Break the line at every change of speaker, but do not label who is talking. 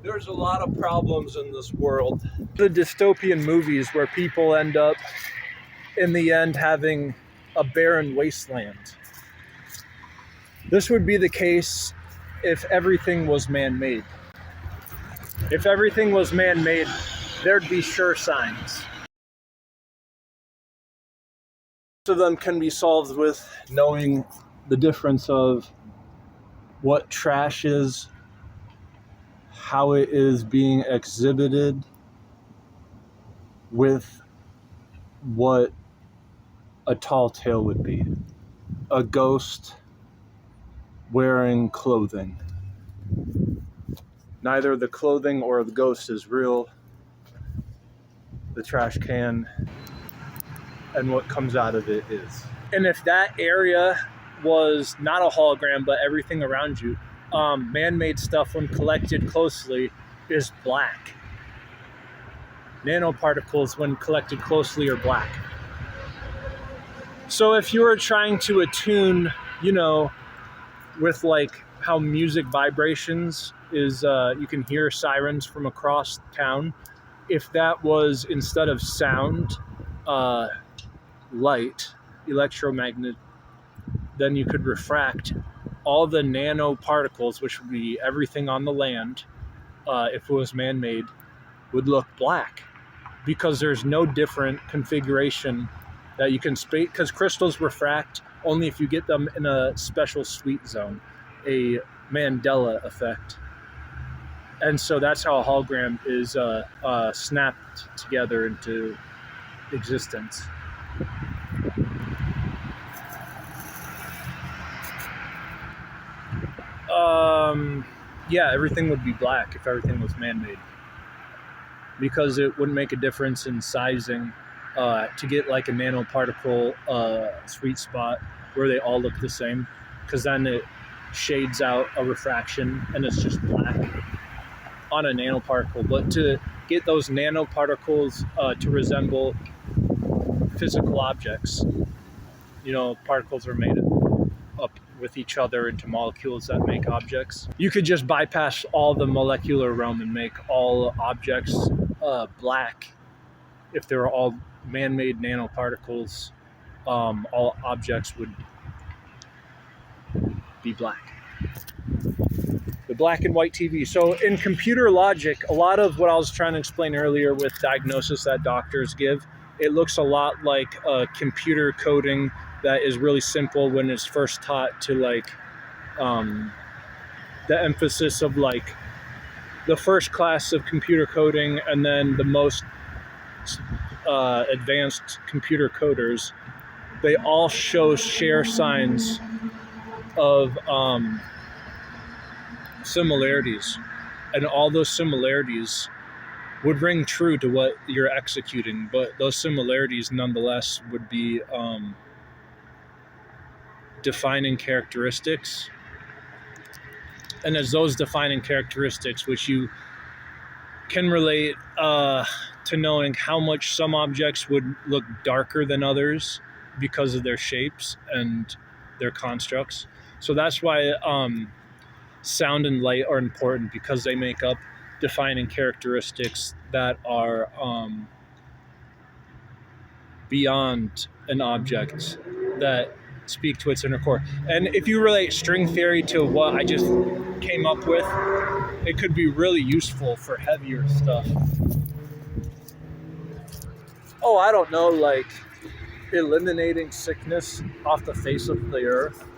There's a lot of problems in this world. The dystopian movies where people end up, in the end, having a barren wasteland. This would be the case if everything was man-made. If everything was man-made, there'd be sure signs. Most of them can be solved with knowing the difference of what trash is, how it is being exhibited, with what a tall tale would be. A ghost wearing clothing. Neither the clothing or the ghost is real. The trash can and what comes out of it is. And if that area was not a hologram, but everything around you, man-made stuff, when collected closely, is black. Nanoparticles, when collected closely, are black. So if you were trying to attune, with like how music vibrations is, you can hear sirens from across town. If that was, instead of sound, light, electromagnet, then you could refract all the nanoparticles, which would be everything on the land, if it was man-made, would look black, because there's no different configuration that you can space, because crystals refract only if you get them in a special sweet zone, a Mandela effect. And so that's how a hologram is snapped together into existence. Yeah, everything would be black if everything was man-made, because it wouldn't make a difference in sizing to get like a nanoparticle sweet spot where they all look the same, because then it shades out a refraction and it's just black on a nanoparticle. But to get those nanoparticles to resemble physical objects, particles are made up with each other into molecules that make objects. You could just bypass all the molecular realm and make all objects black. If they were all man-made nanoparticles, all objects would be black. The black and white TV. So in computer logic, a lot of what I was trying to explain earlier with diagnosis that doctors give, it looks a lot like computer coding that is really simple when it's first taught, to like the emphasis of like the first class of computer coding, and then the most advanced computer coders. They all share signs of similarities, and all those similarities would ring true to what you're executing, but those similarities nonetheless would be defining characteristics. And as those defining characteristics, which you can relate to knowing how much some objects would look darker than others because of their shapes and their constructs. So that's why sound and light are important, because they make up defining characteristics that are beyond an object, that speak to its inner core. And if you relate string theory to what I just came up with, it could be really useful for heavier stuff. Oh, I don't know, like eliminating sickness off the face of the earth.